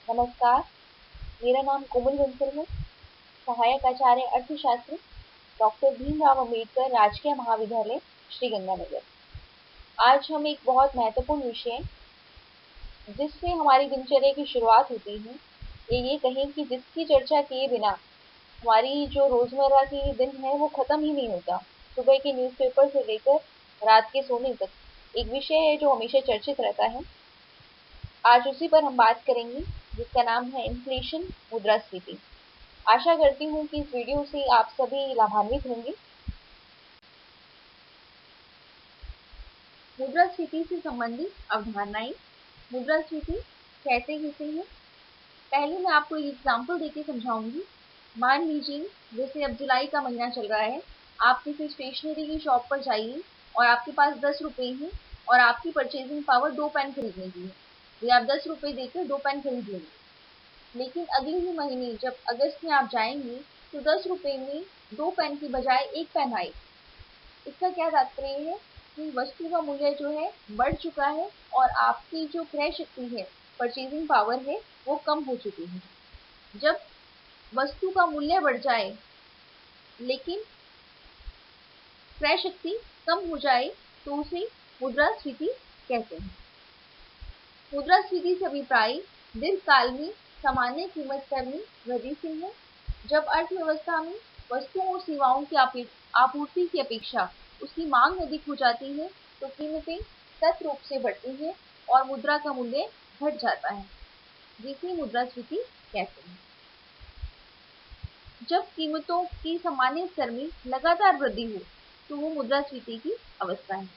नमस्कार, मेरा नाम कोमल बंसल है, सहायक आचार्य अर्थशास्त्र, डॉक्टर भीमराव अंबेडकर राजकीय महाविद्यालय, श्रीगंगानगर। आज हम एक बहुत महत्वपूर्ण विषय जिससे हमारी दिनचर्या की शुरुआत होती है, ये कहें कि जिसकी चर्चा किए बिना हमारी जो रोजमर्रा की दिन है वो खत्म ही नहीं होता। सुबह के न्यूज़पेपर से लेकर रात के सोने तक एक विषय है जो हमेशा चर्चित रहता है। आज उसी पर हम बात करेंगे, जिसका नाम है इन्फ्लेशन, मुद्रास्फीति। आशा करती हूँ कि इस वीडियो से आप सभी लाभान्वित होंगे। मुद्रास्फीति से संबंधित अवधारणाएं, मुद्रास्फीति कैसे होती है। पहले मैं आपको एक एग्जांपल देके समझाऊंगी। मान लीजिए जैसे अब जुलाई का महीना चल रहा है, आप किसी स्टेशनरी की शॉप पर जाइए और आपके पास 10 रुपए हैं और आपकी परचेजिंग पावर 2 पेन खरीदने की है, तो आप 10 रुपए देकर 2 पेन खरीद लेंगे। लेकिन अगले ही महीने जब अगस्त में आप जाएंगे तो 10 रुपए में 2 पेन की बजाय 1 पेन आए। इसका क्या तात्पर्य है कि वस्तु का मूल्य जो है बढ़ चुका है और आपकी जो क्रय शक्ति है, परचेजिंग पावर है, वो कम हो चुकी है। जब वस्तु का मूल्य बढ़ जाए लेकिन क्रय शक्ति कम हो जाए तो उसे मुद्रास्फीति कहते हैं। मुद्रास्फीति से अभिप्राय दीर्घकाल में सामान्य कीमत स्तर में वृद्धि से है। जब अर्थव्यवस्था में वस्तुओं और सेवाओं की आपूर्ति की अपेक्षा उसकी मांग अधिक हो जाती है तो कीमतें सतत रूप से बढ़ती हैं और मुद्रा का मूल्य घट जाता है, जिसे मुद्रास्फीति कहते हैं। जब कीमतों की सामान्य स्तर में लगातार वृद्धि हो तो वो मुद्रास्फीति की अवस्था है।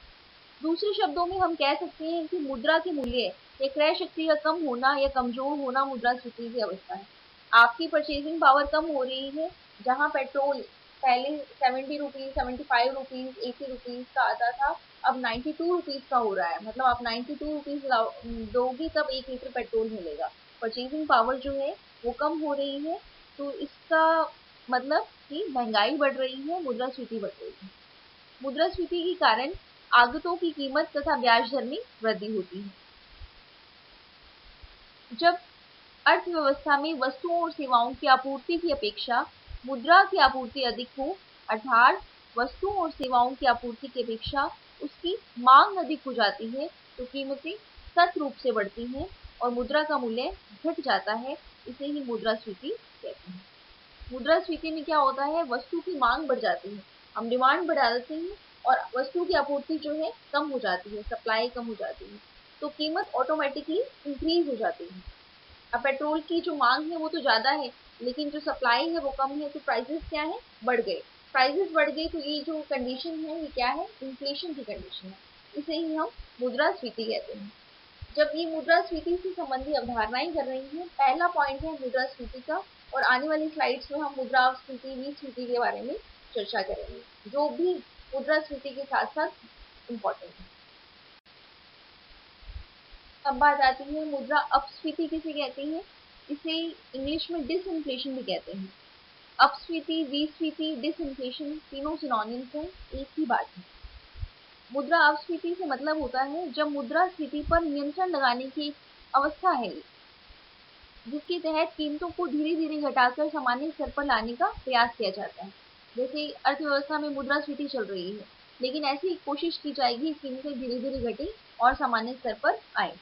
दूसरे शब्दों में हम कह सकते हैं कि मुद्रा के मूल्य या क्रय शक्ति का कम होना या कमजोर होना मुद्रास्फीति की अवस्था है। आपकी परचेजिंग पावर कम हो रही है। जहां पेट्रोल पहले 70 रुपीज, 75 रुपीज, 80 रुपीज का आता था, अब 92 रुपीज का हो रहा है। मतलब आप 92 रुपीज दोगी तब 1 लीटर पेट्रोल मिलेगा। परचेजिंग पावर जो है वो कम हो रही है, तो इसका मतलब कि महंगाई बढ़ रही है, मुद्रास्फीति बढ़ रही है। मुद्रास्फीति के कारण आगतों की कीमत तथा ब्याज दर में वृद्धि होती है। जब अर्थव्यवस्था में वस्तुओं और सेवाओं की आपूर्ति की अपेक्षा मुद्रा की आपूर्ति अधिक हो, अर्थात वस्तुओं और सेवाओं की आपूर्ति की अपेक्षा उसकी मांग अधिक हो जाती है, तो कीमतें सतत रूप से बढ़ती हैं और मुद्रा का मूल्य घट जाता है। इसे ही मुद्रास्फीति कहते हैं। मुद्रास्फीति में क्या होता है, वस्तु की मांग बढ़ जाती है, हम डिमांड बढ़ा देते हैं और वस्तु की आपूर्ति जो है कम हो जाती है, सप्लाई कम हो जाती है, तो कीमत ऑटोमेटिकली इंक्रीज हो जाती है। अब पेट्रोल की जो मांग है वो तो ज्यादा है, लेकिन जो सप्लाई है वो कम है, तो प्राइसेस क्या है, बढ़ गए। प्राइसेस बढ़ गए तो ये जो कंडीशन है ये क्या है, इन्फ्लेशन की कंडीशन है। इसे ही हम मुद्रास्फीति कहते हैं। जब ये मुद्रास्फीति से संबंधी अवधारणाएं कर रही हैं, पहला पॉइंट है मुद्रास्फीति का, और आने वाली स्लाइड्स में हम मुद्रास्फीति, विस्फीति के बारे में चर्चा करेंगे, जो भी मुद्रास्फीति के साथ साथ इम्पोर्टेंट है। अब बात आती है मुद्रा अपस्फीति किसे कहते हैं। इसे इंग्लिश में डिसइंफ्लेशन भी कहते हैं। अपस्फीति, विस्फीति, डिसइंफ्लेशन तीनों सिनोनिम्स हैं, एक ही बात है। मुद्रा अपस्फीति से मतलब होता है जब मुद्रास्फीति पर नियंत्रण लगाने की अवस्था है, जिसके तहत कीमतों को धीरे धीरे घटाकर सामान्य स्तर पर लाने का प्रयास किया जाता है। जैसे अर्थव्यवस्था में मुद्रास्फीति चल रही है, लेकिन ऐसी कोशिश की जाएगी कीमतें धीरे धीरे घटे और सामान्य स्तर पर आए।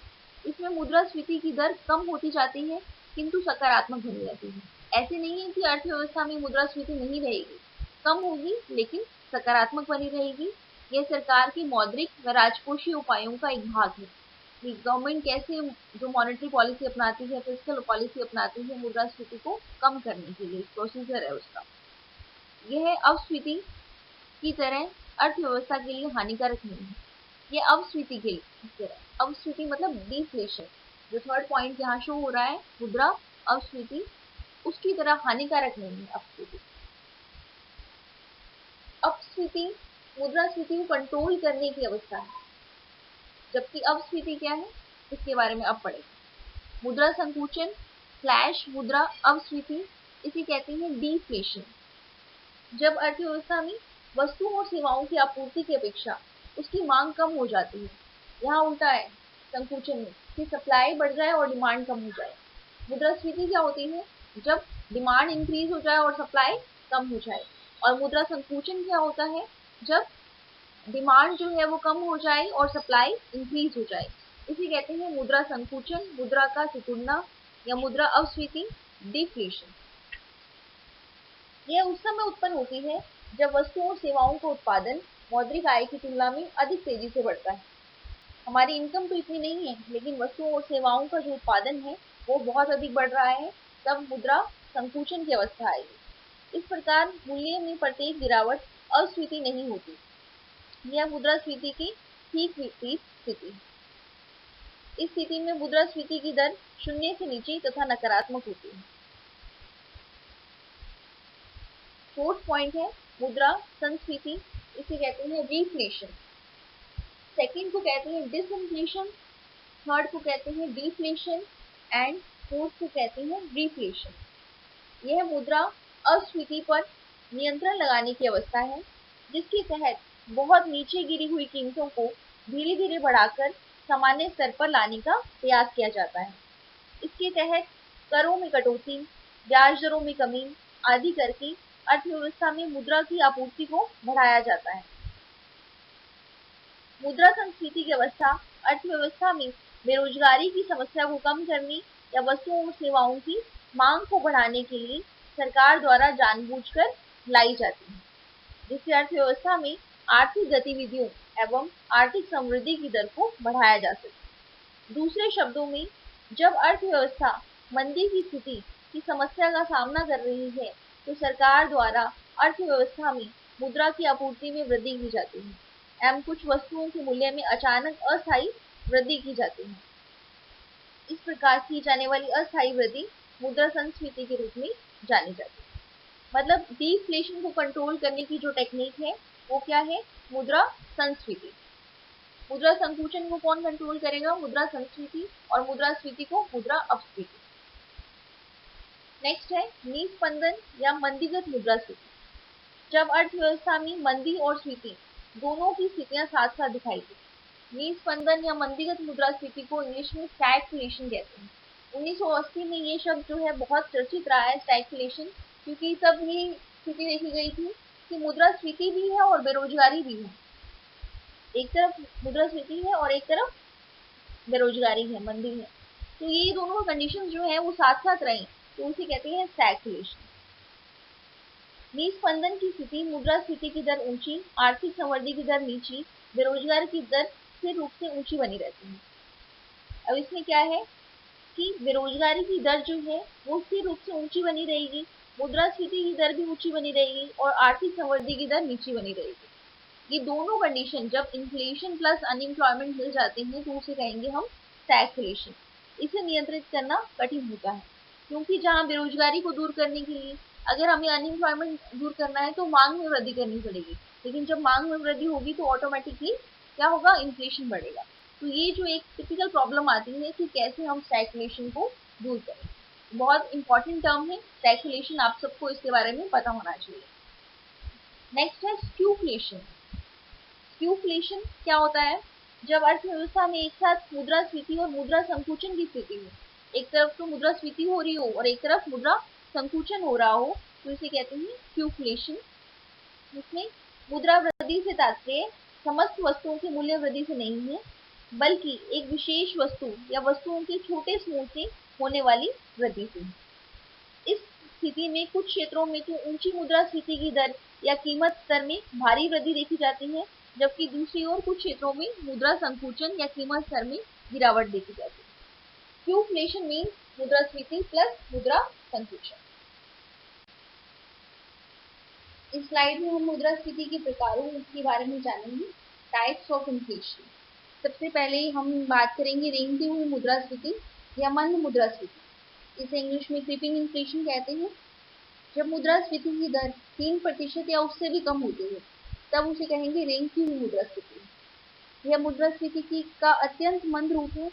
इसमें मुद्रास्फीति की दर कम होती जाती है किंतु सकारात्मक बनी रहती है। ऐसे नहीं है कि अर्थव्यवस्था में मुद्रास्फीति नहीं रहेगी, कम होगी लेकिन सकारात्मक बनी रहेगी। यह सरकार की मौद्रिक व राजकोषीय उपायों का एक भाग है कि गवर्नमेंट कैसे जो मॉनेटरी पॉलिसी अपनाती है, फिस्कल पॉलिसी अपनाती है मुद्रास्फीति को कम करने के लिए, प्रोसीजर है उसका। यह अपस्फीति की तरह अर्थव्यवस्था के लिए हानिकारक नहीं है। यह अपस्फीति के लिए, अपस्फीति मतलब डिफ्लेशन, जो थर्ड पॉइंट यहाँ शो हो रहा है, मुद्रा अपस्फीति, उसकी तरह हानिकारक नहीं है अपस्फीति। अपस्फीति मुद्रास्फीति को कंट्रोल करने की अवस्था है, जबकि अपस्फीति क्या है इसके बारे में अब पढ़ेंगे। मुद्रा संकुचन स्लैश मुद्रा अपस्फीति, इसे कहते हैं डिफ्लेशन। जब अर्थव्यवस्था में वस्तुओं और सेवाओं की आपूर्ति की अपेक्षा उसकी मांग कम हो जाती है, यहाँ उल्टा है संकुचन में, कि सप्लाई बढ़ जाए और डिमांड कम हो जाए। मुद्रास्फीति क्या होती है? जब डिमांड इंक्रीज हो जाए और सप्लाई कम हो जाए। और मुद्रा संकुचन क्या होता है? जब डिमांड जो है वो कम हो जाए और सप्लाई इंक्रीज हो जाए। इसे कहते हैं मुद्रा संकुचन, मुद्रा का सिकुड़ना या मुद्रा अपस्फीति, डिफ्लेशन। यह उस समय उत्पन्न होती है जब वस्तुओं और सेवाओं का उत्पादन मौद्रिक आय की तुलना में अधिक तेजी से बढ़ता है। हमारी इनकम तो इतनी नहीं है, लेकिन वस्तुओं और सेवाओं का जो उत्पादन है वो बहुत अधिक बढ़ रहा है, तब मुद्रा संकुचन की अवस्था आएगी। इस प्रकार मूल्य में प्रत्येक गिरावट अस्फीति नहीं होती। यह मुद्रास्फीति की ठीक विपरीत स्थिति है। इस स्थिति में मुद्रास्फीति की दर शून्य से नीचे तथा नकारात्मक होती है। फोर्थ पॉइंट है मुद्रा संस्फीति, इसे कहते हैं रिफ्लेशन। सेकंड को कहते हैं डिसइंफ्लेशन, थर्ड को कहते हैं डिफ्लेशन एंड फोर्थ को कहते हैं रिफ्लेशन। यह मुद्रा अस्फीति पर नियंत्रण लगाने की अवस्था है, जिसके तहत बहुत नीचे गिरी हुई कीमतों को धीरे धीरे बढ़ाकर सामान्य स्तर पर लाने का प्रयास किया जाता है। इसके तहत करों में कटौती, ब्याज दरों में कमी आदि करके अर्थव्यवस्था में मुद्रा की आपूर्ति को बढ़ाया जाता है। मुद्रा संस्फीति की अवस्था अर्थव्यवस्था में बेरोजगारी की समस्या को कम करने या वस्तुओं और सेवाओं की मांग को बढ़ाने के लिए सरकार द्वारा जानबूझकर लाई जाती है, जिससे अर्थव्यवस्था में आर्थिक गतिविधियों एवं आर्थिक समृद्धि की दर को बढ़ाया जा सके। दूसरे शब्दों में, जब अर्थव्यवस्था मंदी की स्थिति की समस्या का सामना कर रही है, तो सरकार द्वारा अर्थव्यवस्था में मुद्रा की आपूर्ति में वृद्धि की जाती है एवं कुछ वस्तुओं के मूल्य में अचानक अस्थायी वृद्धि की जाती है। इस प्रकार की जाने वाली अस्थायी वृद्धि मुद्रा संस्फीति के रूप में जानी जाती है। मतलब डिफ्लेशन को कंट्रोल करने की जो टेक्निक है वो क्या है? मुद्रा संस्फीति। मुद्रा संकुचन को कौन कंट्रोल करेगा? मुद्रा संस्फीति। और मुद्रास्फीति को मुद्रा अपस्फीति। नेक्स्ट है निस्पंदन या मंदीगत मुद्रास्फीति। जब अर्थव्यवस्था में मंदी और स्फीति दोनों की स्थितियां साथ साथ दिखाई दी। निस्पंदन या मंदीगत मुद्रास्फीति को इंग्लिश में स्टैगफ्लेशन कहते हैं। 1980 में ये शब्द जो है बहुत चर्चित रहा है, स्टैगफ्लेशन, क्योंकि तब ये स्थिति देखी गई थी कि मुद्रास्फीति भी है और बेरोजगारी भी है। एक तरफ मुद्रास्फीति है और एक तरफ बेरोजगारी है, मंदी है, तो ये दोनों कंडीशन जो है वो साथ साथ रही, तो उसे कहते हैं स्टैगफ्लेशन। निस्पंदन की स्थिति, मुद्रास्फीति की दर ऊंची, आर्थिक समृद्धि की दर नीची, बेरोजगार की दर स्थिर रूप से ऊंची बनी रहती है। अब इसमें क्या है कि बेरोजगारी की दर जो है वो स्थिर रूप से ऊंची बनी रहेगी, मुद्रास्फीति की दर भी ऊंची बनी रहेगी और आर्थिक समृद्धि की दर नीची बनी रहेगी। ये दोनों कंडीशन जब इन्फ्लेशन प्लस अनएम्प्लॉयमेंट मिल जाते हैं तो उसे कहेंगे हम स्टैगफ्लेशन। इसे नियंत्रित करना कठिन होता है, क्योंकि जहाँ बेरोजगारी को दूर करने के लिए अगर हमें अनएम्प्लॉयमेंट दूर करना है तो मांग में वृद्धि करनी पड़ेगी, लेकिन जब मांग में वृद्धि होगी तो ऑटोमेटिकली क्या होगा? इन्फ्लेशन बढ़ेगा। तो ये जो एक टिपिकल प्रॉब्लम आती है कि कैसे हम स्टैगफ्लेशन को दूर करें। बहुत इंपॉर्टेंट टर्म है स्टैगफ्लेशन, आप सबको इसके बारे में पता होना चाहिए। नेक्स्ट है स्क्यूफ्लेशन। स्क्यूफ्लेशन क्या होता है? जब अर्थव्यवस्था में एक साथ मुद्रास्फीति और मुद्रा संकुचन की स्थिति हो, एक तरफ तो मुद्रास्फीति हो रही हो और एक तरफ मुद्रा संकुचन हो रहा हो, तो इसे कहते हैं स्क्यूफ्लेशन। इसमें मुद्रा वृद्धि से तात्पर्य समस्त वस्तुओं के मूल्य वृद्धि से नहीं है, बल्कि एक विशेष वस्तु या वस्तुओं के छोटे समूह से होने वाली वृद्धि से। इस स्थिति में कुछ क्षेत्रों में तो ऊंची मुद्रास्फीति की दर या कीमत स्तर में भारी वृद्धि देखी जाती है, जबकि दूसरी ओर कुछ क्षेत्रों में मुद्रा संकुचन या कीमत स्तर में गिरावट देखी जाती है। स्क्यूफ्लेशन मीन्स मुद्रास्फीति प्लस मुद्रा संकुचन। इस स्लाइड में हम मुद्रास्फीति के प्रकारों के बारे में जानेंगे, टाइप्स ऑफ इन्फ्लेशन। सबसे पहले हम बात करेंगे रेंगती हुई मुद्रास्फीति या मंद मुद्रास्फीति। इसे इंग्लिश में क्रीपिंग इन्फ्लेशन कहते हैं। जब मुद्रास्फीति की दर 3% या उससे भी कम होती है तब उसे कहेंगे रेंगती हुई मुद्रास्फीति। यह मुद्रास्फीति की का अत्यंत मंद रूप है।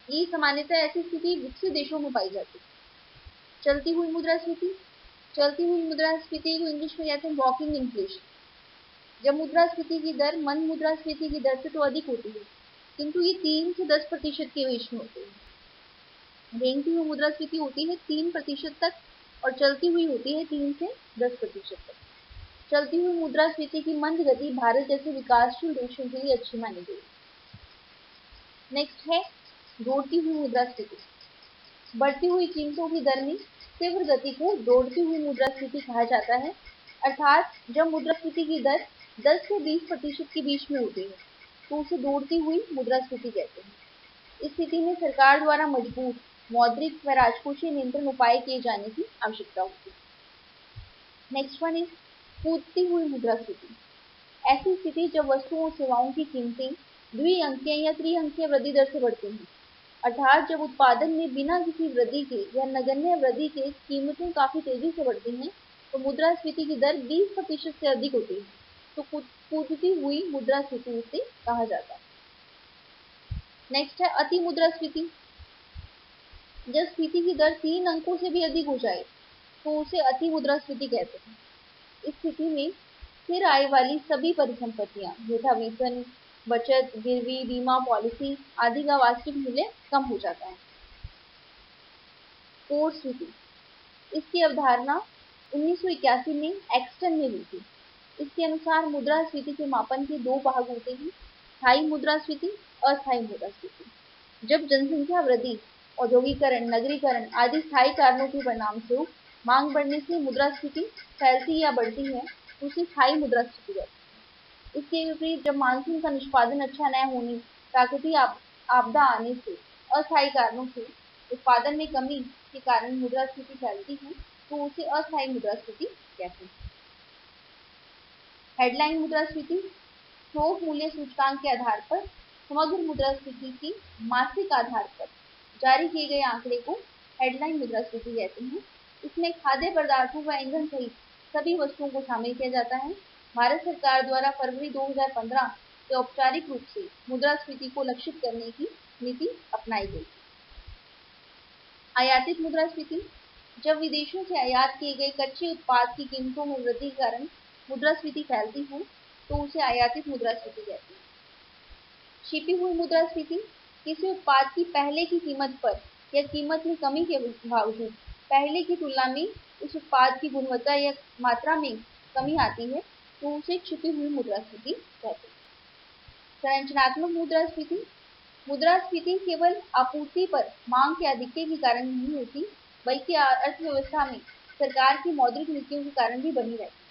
ये सामान्यतः ऐसी स्थिति विकसित देशों में पाई जाती है। चलती हुई मुद्रास्फीति, चलती हुई मुद्रास्फीति को इंग्लिश में कहते हैं वॉकिंग इन्फ्लेशन। जब मुद्रास्फीति की दर मंद मुद्रास्फीति की दर से तो अधिक होती है, किंतु ये 3 से 10% के बीच में होती है। रेंगती हुई मुद्रास्फीति होती है 3% तक और चलती हुई होती है 3 से 10% तक। चलती हुई मुद्रास्फीति की मंद गति भारत जैसे विकासशील देशों के लिए अच्छी मानी गई। नेक्स्ट है दौड़ती हुई मुद्रास्फीति। बढ़ती हुई कीमतों की दर में तीव्र गति को दौड़ती हुई मुद्रास्फीति कहा जाता है, अर्थात जब मुद्रास्फीति की दर 10 से 20% के बीच में होती है तो उसे दौड़ती हुई मुद्रास्फीति कहते हैं। इस स्थिति में सरकार द्वारा मजबूत मौद्रिक व राजकोषीय नियंत्रण उपाय किए जाने की आवश्यकता होती है। नेक्स्ट वन इज कूदती हुई मुद्रास्फीति। ऐसी स्थिति जब वस्तुओं और सेवाओं की कीमतें द्विअंकीय या त्रिअंकीय वृद्धि दर से बढ़ती हैं, अर्थात जब उत्पादन में बिना किसी वृद्धि के या नगण्य वृद्धि के कीमतें काफी तेजी से बढ़ती हैं तो मुद्रास्फीति की दर 20% से अधिक होती है तो कूदती हुई मुद्रास्फीति इसे कहा जाता है। नेक्स्ट है अति मुद्रास्फीति। जब स्फीति की दर 3 अंकों से भी अधिक हो जाए तो उसे अति मुद्रास्फीति कहते हैं। इस स्थिति में स्थिर आय वाली सभी परिसंपत्तियां यथा वेतन, बचत, गिरवी, बीमा पॉलिसी आदि का वास्तविक मूल्य कम हो जाता है। कोर स्फीति। इसकी अवधारणा 1981 में एक्सटन ने ली थी। इसके अनुसार मुद्रास्फीति के मापन के 2 भाग होते हैं, स्थायी मुद्रास्फीति, अस्थायी मुद्रास्फीति। जब जनसंख्या वृद्धि, औद्योगिकरण, नगरीकरण आदि स्थायी कारणों के परिणाम स्वरूप मांग बढ़ने से मुद्रास्फीति फैलती या बढ़ती है तो उसे स्थायी मुद्रास्फीति कहते हैं। इसके विपरीत जब मानसून का निष्पादन अच्छा न होने, प्राकृतिक आपदा आने से, अस्थायी कारणों से उत्पादन में कमी के कारण मुद्रास्फीति फैलती है तो उसे अस्थायी मुद्रास्फीति कहते हैं। हेडलाइन मुद्रास्फीति थोक मूल्य सूचकांक के आधार पर समग्र मुद्रास्फीति की मासिक आधार पर जारी किए गए आंकड़े को हेडलाइन मुद्रास्फीति कहते हैं। इसमें खाद्य पदार्थों व ईंधन सहित सभी वस्तुओं को शामिल किया जाता है। भारत सरकार द्वारा फरवरी 2015 से औपचारिक रूप से मुद्रास्फीति को लक्षित करने की नीति अपनाई गई। आयातित मुद्रास्फीति। जब विदेशों से आयात किए गए कच्चे उत्पाद की कीमतों में वृद्धि के कारण मुद्रास्फीति फैलती है तो उसे आयातित मुद्रास्फीति कहते हैं। छिपी हुई मुद्रास्फीति। किसी उत्पाद की पहले की कीमत पर या कीमत में कमी के बावजूद पहले की तुलना में उस उत्पाद की गुणवत्ता या मात्रा में कमी आती है तो उसे छिपी हुई मुद्रास्फीति कहते हैं। संरचनात्मक मुद्रास्फीति। मुद्रास्फीति केवल आपूर्ति पर मांग के अधिक्य के कारण नहीं होती बल्कि अर्थव्यवस्था में सरकार की मौद्रिक नीतियों के कारण भी बनी रहती है।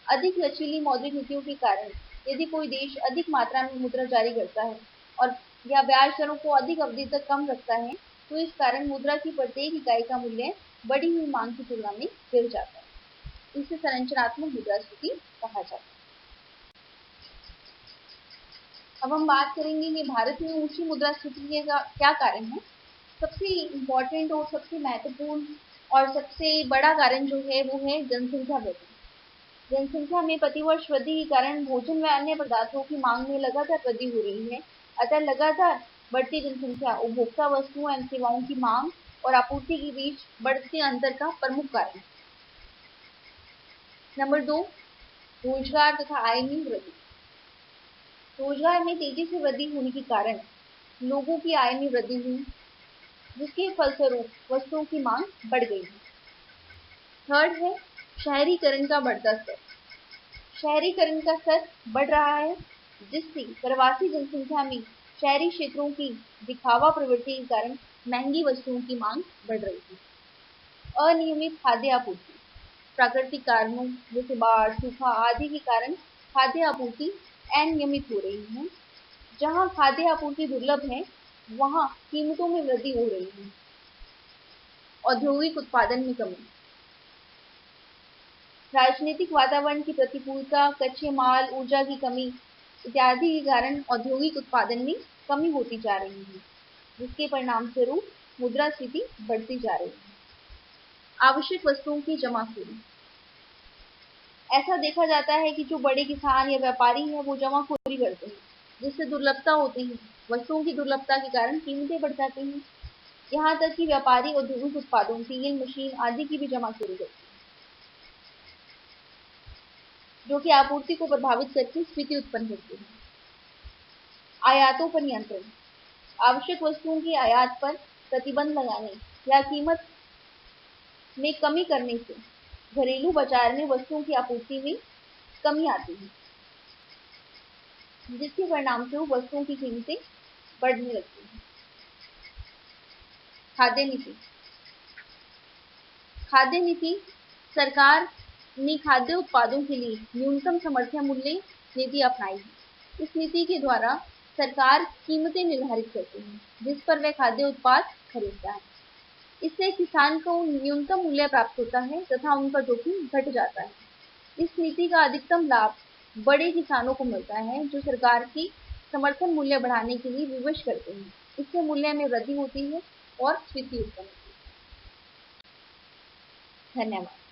अधिक लचीली मौद्रिक नीतियों के कारण यदि कोई देश अधिक मात्रा में मुद्रा जारी करता है और या ब्याज दरों को अधिक अवधि तक कम रखता है तो इस कारण मुद्रा की प्रत्येक इकाई का मूल्य बढ़ी हुई मांग की तुलना में गिर जाता है। इसे संरचनात्मक मुद्रास्फीति कहा जाता है। अब हम बात करेंगे कि भारत में ऊंची मुद्रास्फीति के क्या कारण है। सबसे इम्पोर्टेंट और सबसे महत्वपूर्ण और सबसे बड़ा कारण जो है वो है जनसंख्या वृद्धि। जनसंख्या में प्रतिवर्ष वृद्धि के कारण भोजन व अन्य पदार्थों की मांग में लगातार वृद्धि हो रही है। अतः लगातार बढ़ती जनसंख्या उपभोक्ता वस्तुओं एवं सेवाओं की मांग और आपूर्ति के बीच बढ़ते अंतर का प्रमुख कारण है। नंबर 2, रोजगार तथा आय में वृद्धि। रोजगार में तेजी से वृद्धि होने के कारण लोगों की आय में वृद्धि हुई जिसके फलस्वरूप वस्तुओं की मांग बढ़ गई है। थर्ड है शहरीकरण का बढ़ता स्तर। शहरीकरण का स्तर बढ़ रहा है जिससे प्रवासी जनसंख्या में शहरी क्षेत्रों की दिखावा प्रवृत्ति के कारण महंगी वस्तुओं की मांग बढ़ रही है। अनियमित खाद्य आपूर्ति। प्राकृतिक कारणों जैसे बाढ़, सूखा आदि के कारण खाद्य आपूर्ति अनियमित हो रही है। जहां खाद्य आपूर्ति दुर्लभ है वहां कीमतों में वृद्धि हो रही है। औद्योगिक उत्पादन में कमी। राजनीतिक वातावरण की प्रतिकूलता, कच्चे माल, ऊर्जा की कमी इत्यादि के कारण औद्योगिक उत्पादन में कमी होती जा रही है जिसके परिणाम स्वरूप मुद्रास्फीति बढ़ती जा रही है। आवश्यक वस्तुओं की जमाखोरी। ऐसा देखा जाता है कि जो बड़े किसान या व्यापारी हैं वो जमाखोरी करते हैं जिससे दुर्लभता होती है। वस्तुओं की दुर्लभता के कारण कीमतें बढ़ जाती हैं। यहाँ तक कि व्यापारी औद्योगिक उत्पादों तेल, मशीन आदि की भी जमाखोरी करते हैं जो कि आपूर्ति को प्रभावित करके स्फीति उत्पन्न करती है। आयातों पर नियंत्रण। आवश्यक वस्तुओं की आयात पर प्रतिबंध लगाने या कीमत में कमी करने से घरेलू बाजार में वस्तुओं की आपूर्ति में कमी आती है, जिसके परिणाम स्वरूप वस्तुओं की कीमतें बढ़ने लगती हैं। खाद्य नीति। खाद्य नीति सरकार ने खाद्य उत्पादों के लिए न्यूनतम समर्थन मूल्य नीति अपनाई है। इस नीति के द्वारा सरकार कीमतें निर्धारित करती है जिस पर वह खाद्य उत्पाद खरीदता है। इससे किसान को न्यूनतम मूल्य प्राप्त होता है तथा उनका जोखिम घट जाता है। इस नीति का अधिकतम लाभ बड़े किसानों को मिलता है जो सरकार की समर्थन मूल्य बढ़ाने के लिए विवश करते हैं। इससे मूल्य में वृद्धि होती है और स्फीति उत्पन्न होती है। धन्यवाद।